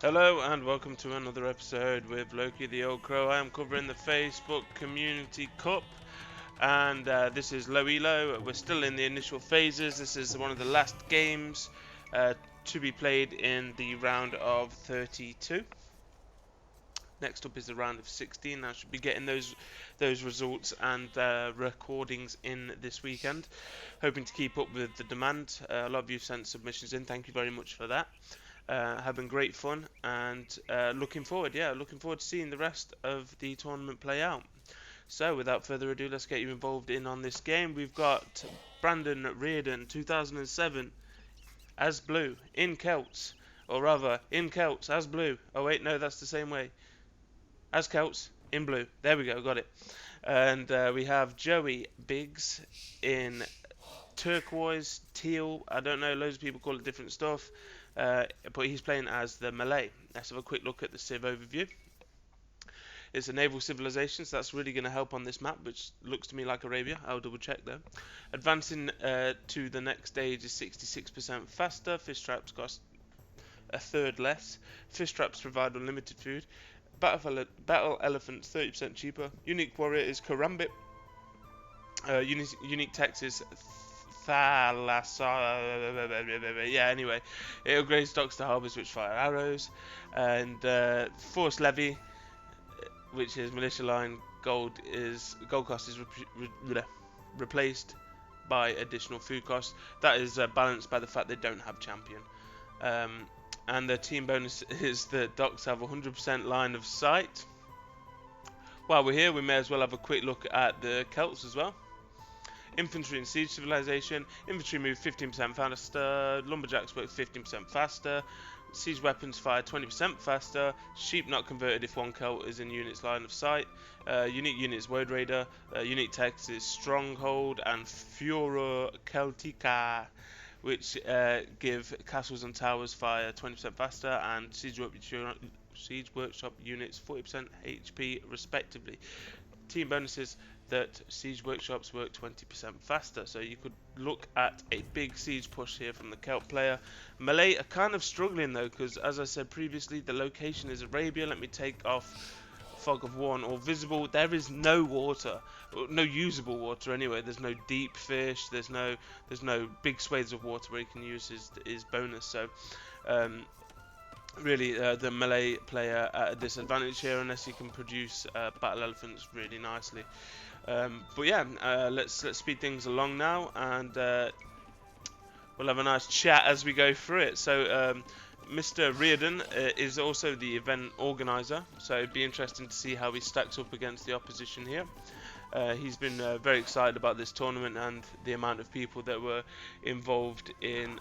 Hello and welcome to another episode with Loki the Old Crow. I am covering the Facebook Community Cup and this is low elo. We're still in the initial phases. This is one of the last games to be played in the round of 32. Next up is the round of 16. I should be getting those results and recordings in this weekend. Hoping to keep up with the demand. A lot of you sent submissions in. Thank you very much for that. Having great fun and looking forward to seeing the rest of the tournament play out. So without further ado, let's get you involved in on this game. We've got Brandonriordan2007 as blue in Celts, or rather in Celts as blue. Oh wait, no, that's the same way. As Celts in blue. There we go, got it. And we have JoeyBigz in turquoise, teal. I don't know, loads of people call it different stuff. But he's playing as the Malay. Let's have a quick look at the Civ overview. It's a naval civilization, so that's really going to help on this map, which looks to me like Arabia. I'll double check though. Advancing to the next stage is 66% faster. Fish traps cost a third less. Fish traps provide unlimited food. Battle elephants 30% cheaper. Unique warrior is Karambit. Unique text is yeah, anyway, it upgrades docks to harbours which fire arrows, and force levy, which is militia line. Gold cost is replaced by additional food costs. That is balanced by the fact they don't have champion. And the team bonus is that docks have 100% line of sight. While we're here, we may as well have a quick look at the Celts as well. Infantry and siege civilization. Infantry move 15% faster. Lumberjacks work 15% faster. Siege weapons fire 20% faster. Sheep not converted if one Celt is in unit's line of sight. Unique units Word Raider. Unique text is Stronghold and Furor Celtica, which give castles and towers fire 20% faster, and siege workshop units 40% HP respectively. Team bonuses that siege workshops work 20% faster, so you could look at a big siege push here from the Celt player. Malay are kind of struggling though, because as I said previously, the location is Arabia. Let me take off fog of war or visible. There is no water, no usable water anyway. There's no deep fish, there's no big swathes of water where you can use his bonus. So really the Malay player at a disadvantage here unless you can produce battle elephants really nicely. But yeah, let's speed things along now, and we'll have a nice chat as we go through it. So Mr. Riordan is also the event organizer, so it'd be interesting to see how he stacks up against the opposition here. He's been very excited about this tournament and the amount of people that were involved in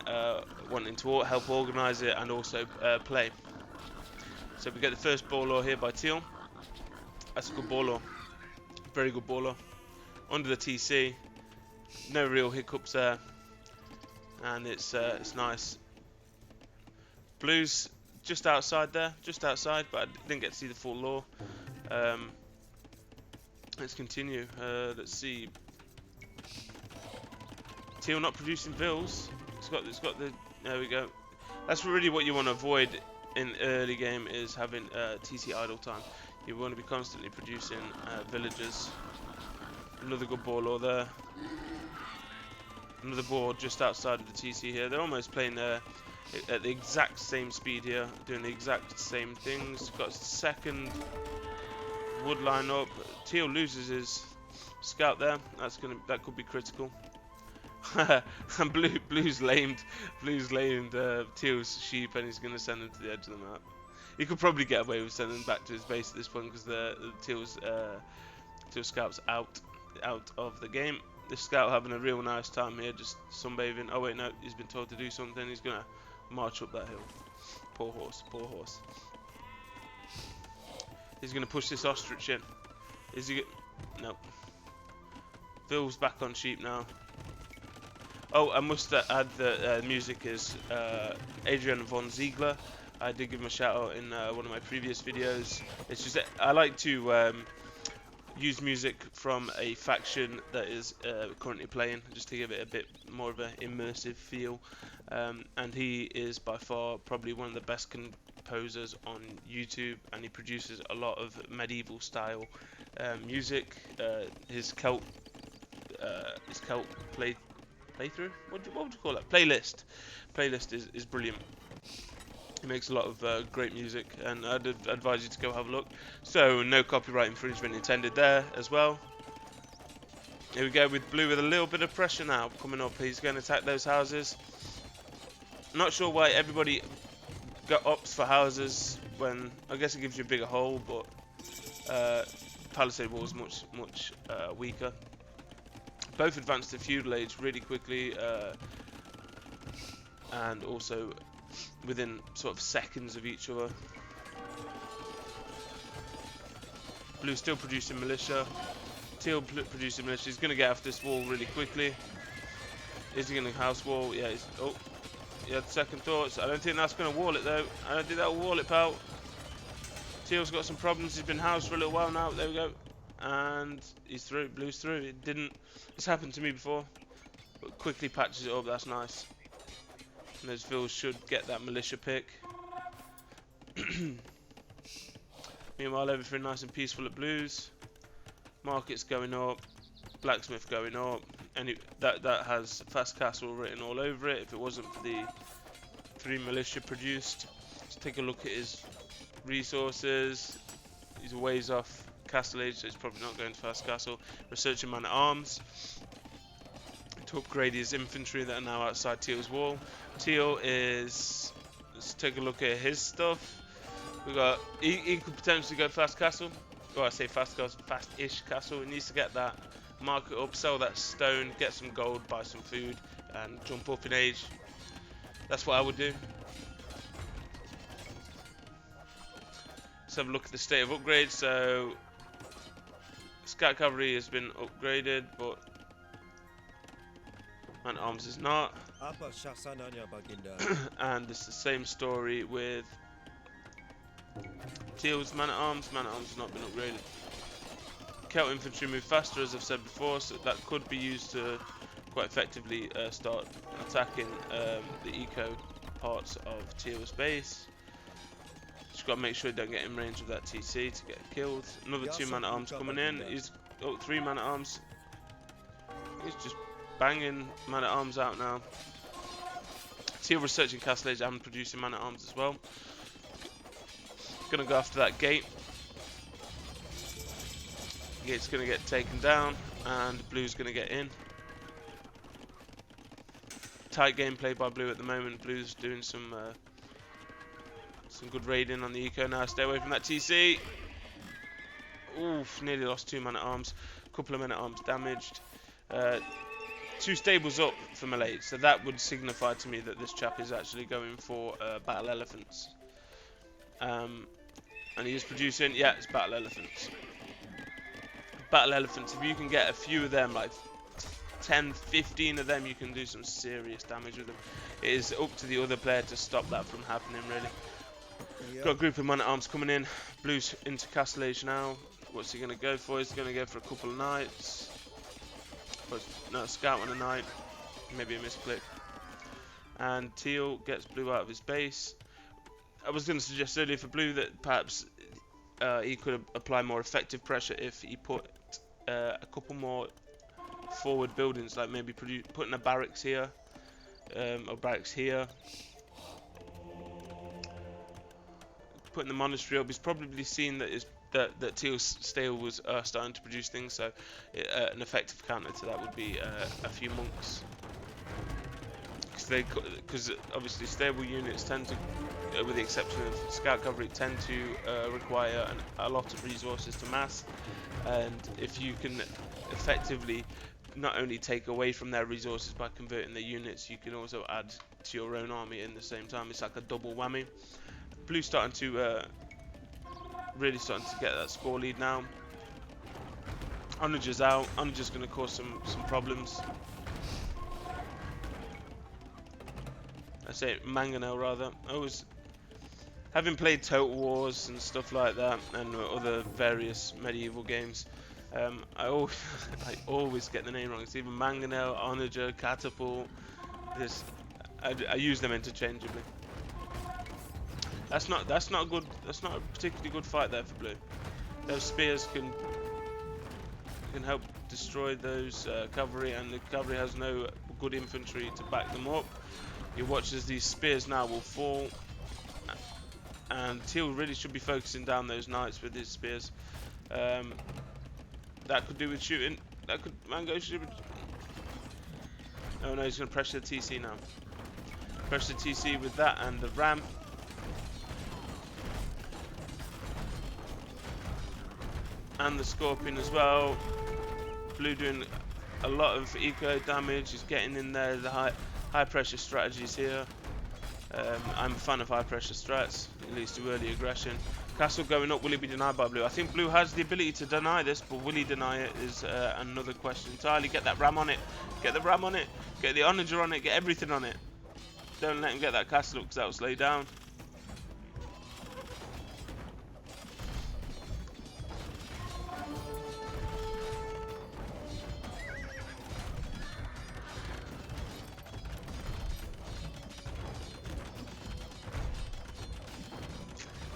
wanting to help organize it and also play. So we get the first baller here by Teal. That's a good baller. Very good baller. Under the TC. No real hiccups there. And it's nice. Blues just outside there. Just outside, but I didn't get to see the full law. Let's continue. Let's see. Teal not producing vills. It's got the. There we go. That's really what you want to avoid in early game, is having TC idle time. You want to be constantly producing villagers. Another good baller there. Another board just outside of the TC here. They're almost playing at the exact same speed here, doing the exact same things. Got second wood line up. Teal loses his scout there. That could be critical. And Blue's lamed Teal's sheep, and he's gonna send him to the edge of the map. He could probably get away with sending him back to his base at this point because the Teal's scout's out of the game. This scout having a real nice time here, just sunbathing. Oh wait, no, he's been told to do something. He's gonna march up that hill. Poor horse, poor horse. He's gonna push this ostrich in. Is he? No. Phil's back on sheep now. Oh, I must add that music is Adrian von Ziegler. I did give him a shout out in one of my previous videos. It's just that I like to use music from a faction that is currently playing, just to give it a bit more of an immersive feel. and he is by far probably one of the best composers on YouTube, and he produces a lot of medieval style music. His Celt playthrough, what would you call it? Playlist is brilliant. He makes a lot of great music, and I'd advise you to go have a look. So no copyright infringement intended there as well. Here we go with Blue with a little bit of pressure now coming up. He's going to attack those houses. Not sure why everybody opts for houses when I guess it gives you a bigger hole, but Palisade Wall is much weaker. Both advanced to feudal age really quickly, and also within sort of seconds of each other. Blue's still producing militia. Teal producing militia. He's going to get after this wall really quickly. Is he going to house wall? Yeah. Oh, he had second thoughts. I don't think that's going to wall it though. I don't think that will wall it, pal. Teal's got some problems. He's been housed for a little while now. There we go. And he's through. Blue's through. It didn't. It's happened to me before. But quickly patches it up. That's nice. And those Vills should get that militia pick. Meanwhile, everything nice and peaceful at Blues. Markets going up. Blacksmith going up. And that has Fast Castle written all over it. If it wasn't for the 3 militia produced. Let's take a look at his resources. He's a ways off Castle Age, so he's probably not going to Fast Castle. Researching man at arms to upgrade his infantry that are now outside Teal's wall. Teal is, let's take a look at his stuff. We got he could potentially go Fast Castle. Or I say fast-ish castle. He needs to get that market up, sell that stone, get some gold, buy some food, and jump up in age. That's what I would do. Let's have a look at the state of upgrades. So Scout Cavalry has been upgraded, but Man at Arms is not. And it's the same story with Teal's Man at Arms. Man at Arms has not been upgraded. Celt infantry move faster, as I've said before, so that could be used to quite effectively start attacking the eco parts of Teal's base. Just got to make sure you don't get in range of that TC to get killed. Another 2 Man at Arms coming in. He's 3 Man at Arms. He's just banging Man at Arms out now. Teal researching Castle Age and producing Man at Arms as well. Gonna go after that gate. Gate's gonna get taken down, and Blue's gonna get in. Tight gameplay by Blue at the moment. Blue's doing some good raiding on the eco now. Stay away from that TC. Oof, nearly lost 2 Man at Arms. Couple of Men at Arms damaged. 2 stables up for Malay, so that would signify to me that this chap is actually going for battle elephants. And he is producing, yeah, it's battle elephants. Battle elephants, if you can get a few of them, like 10, 15 of them, you can do some serious damage with them. It is up to the other player to stop that from happening, really. Yep. Got a group of Man at Arms coming in. Blue's into Castle Age now. What's he going to go for? He's going to go for a couple of knights. No, scout on a knight. Maybe a misclick. And Teal gets Blue out of his base. I was going to suggest earlier for Blue that perhaps he could apply more effective pressure if he put a couple more forward buildings, like maybe putting a barracks here, or barracks here. Putting the monastery up. He's probably seen that Teal's stale was starting to produce things, so an effective counter to that would be a few monks. Because obviously stable units tend to, with the exception of Scout Cavalry, tend to require a lot of resources to mass, and if you can effectively not only take away from their resources by converting their units, you can also add to your own army in the same time. It's like a double whammy. Blue's starting to really starting to get that score lead now. Onager's out. Onager's going to cause some problems. I say Mangonel rather. Having played Total Wars and stuff like that, and other various medieval games, I always get the name wrong. It's either Mangonel, Onager, Catapult. I use them interchangeably. That's not good. That's not a particularly good fight there for blue. Those spears can help destroy those cavalry, and the cavalry has no good infantry to back them up. You watch as these spears now will fall, and Teal really should be focusing down those knights with his spears. That could do with shooting. That could Mango shoot. Oh no, he's going to pressure the TC now. Pressure the TC with that and the ram. And the scorpion as well. Blue doing a lot of eco damage. He's getting in there. The high pressure strategies here. I'm a fan of high pressure strats. It leads to early aggression. Castle going up. Will he be denied by blue? I think blue has the ability to deny this, but will he deny it is another question entirely. Get that ram on it. Get the ram on it. Get the onager on it. Get everything on it. Don't let him get that castle up because that will slow down.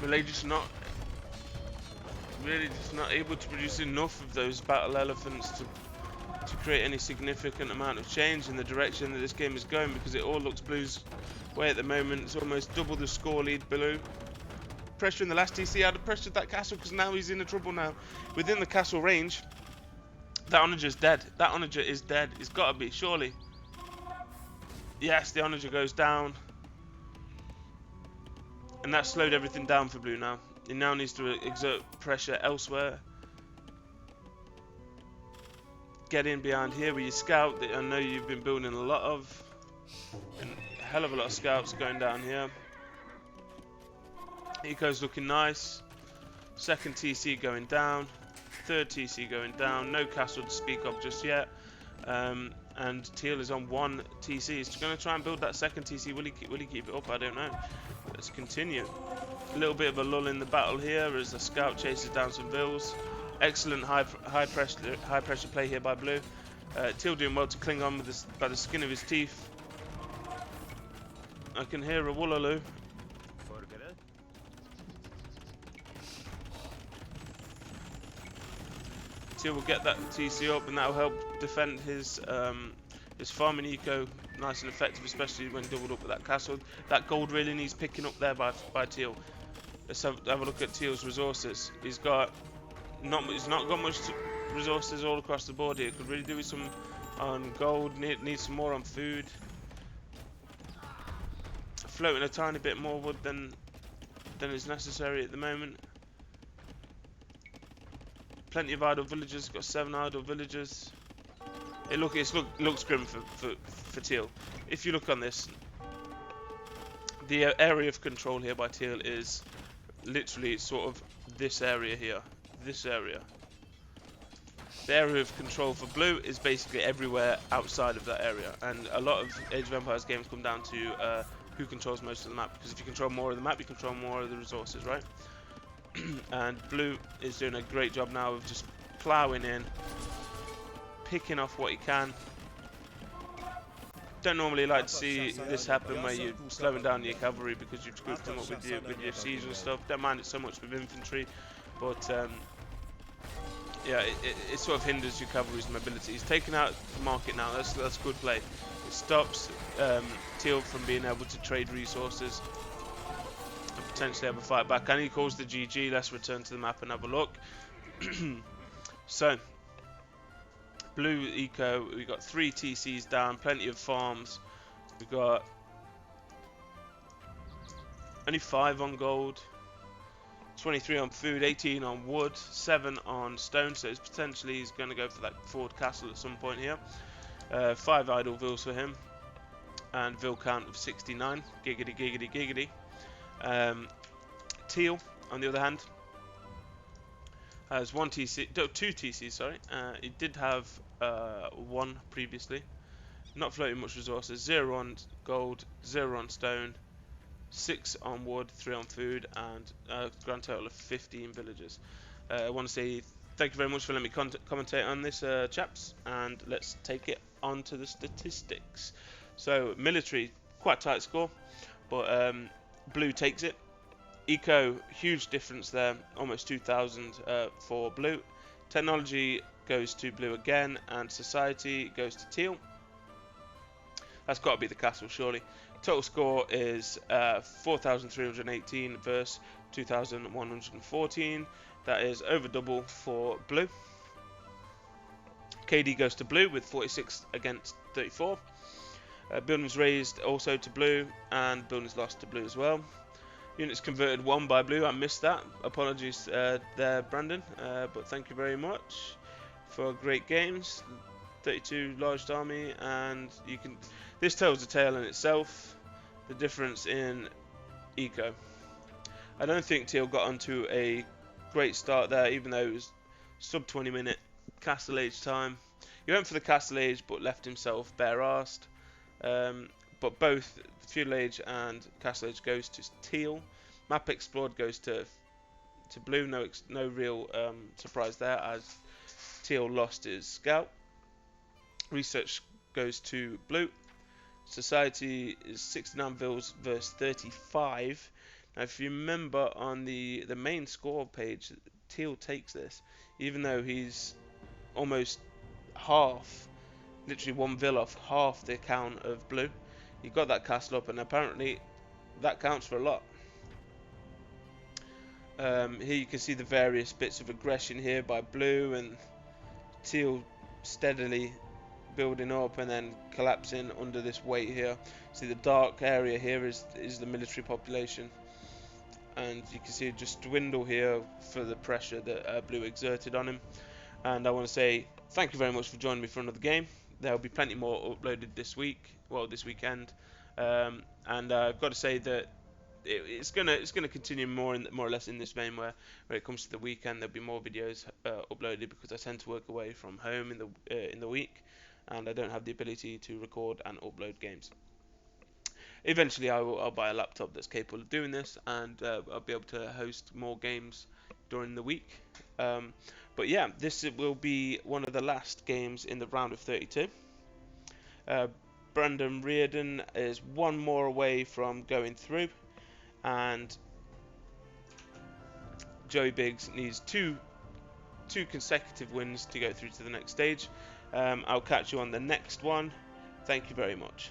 Malay just not able to produce enough of those battle elephants to create any significant amount of change in the direction that this game is going, because it all looks blue's way at the moment. It's almost double the score lead blue. Pressure in the last TC. I'd have pressured that castle because now he's in trouble now. Within the castle range, that onager's dead. That onager is dead. It's got to be, surely. Yes, the onager goes down. And that slowed everything down for blue now. He now needs to exert pressure elsewhere. Get in behind here with your scout that I know you've been building a lot of. And a hell of a lot of scouts going down here. Eco's looking nice. Second TC going down. Third TC going down. No castle to speak of just yet. And Teal is on 1 TC. He's going to try and build that second TC. Will he keep it up? I don't know. Let's continue. A little bit of a lull in the battle here as the scout chases down some vills. Excellent high pressure play here by blue. Teal doing well to cling on with this, by the skin of his teeth. I can hear a woolaloo. Teal will get that TC up, and that will help defend his farming eco nice and effective, especially when doubled up with that castle. That gold really needs picking up there by Teal. Let's have a look at Teal's resources. He's not got much resources all across the board here. Could really do with some on gold. Needs some more on food. Floating a tiny bit more wood than is necessary at the moment. Plenty of idle villagers. Got 7 idle villagers. It looks grim for Teal. If you look on this, the area of control here by Teal is literally sort of this area here. This area. The area of control for blue is basically everywhere outside of that area, and a lot of Age of Empires games come down to who controls most of the map, because if you control more of the map, you control more of the resources, right? And blue is doing a great job now of just ploughing in, picking off what he can. Don't normally like to see this happen where you're slowing down your cavalry because you've screwed them up with your siege and stuff. Don't mind it so much with infantry, but yeah, it sort of hinders your cavalry's mobility. He's taken out the market now. That's good play. It stops Teal from being able to trade resources and potentially have a fight back. And he calls the GG. Let's return to the map and have a look. So, blue eco, we got 3 TCs down, plenty of farms. We got only 5 on gold, 23 on food, 18 on wood, 7 on stone. So it's potentially he's going to go for that forward castle at some point here. 5 idle vills for him, and vill count of 69. Giggity, giggity, giggity. Teal, on the other hand, has 2 TCs. Sorry, he did have 1 previously. Not floating much resources. 0 on gold, 0 on stone, 6 on wood, 3 on food, and a grand total of 15 villagers. I want to say thank you very much for letting me commentate on this, chaps, and let's take it on to the statistics. So military, quite a tight score, but blue takes it. Eco, huge difference there, almost 2,000 for blue. Technology goes to blue again, and society goes to teal. That's got to be the castle, surely. Total score is 4,318 versus 2,114. That is over double for blue. KD goes to blue with 46 against 34. Buildings raised also to blue, and buildings lost to blue as well. Units converted 1 by blue. I missed that. Apologies there, Brandon. But thank you very much for great games. 32 large army, and you can. This tells the tale in itself. The difference in eco. I don't think Teal got onto a great start there, even though it was sub 20-minute Castle Age time. He went for the Castle Age, but left himself bare-arsed. But both Feudal Age and Castle Age goes to teal. Map explored goes to blue. No real surprise there, as teal lost his scout. Research goes to blue. Society is 69 vills versus 35. Now, if you remember on the main score page, teal takes this, even though he's almost half, literally 1 vill off half the count of blue. He got that castle up, and apparently that counts for a lot. Here you can see the various bits of aggression here by blue, and teal steadily building up and then collapsing under this weight here. See, the dark area here is the military population, and you can see it just dwindle here for the pressure that blue exerted on him. And I want to say thank you very much for joining me for another game. There'll be plenty more uploaded this week, well, this weekend, and I've got to say that it's gonna continue more or less in this vein, where it comes to the weekend there'll be more videos uploaded, because I tend to work away from home in the week, and I don't have the ability to record and upload games. Eventually I'll buy a laptop that's capable of doing this, and I'll be able to host more games during the week. But yeah, this will be one of the last games in the round of 32. Brandonriordan is 1 more away from going through, and JoeyBigz needs two consecutive wins to go through to the next stage. I'll catch you on the next one. Thank you very much.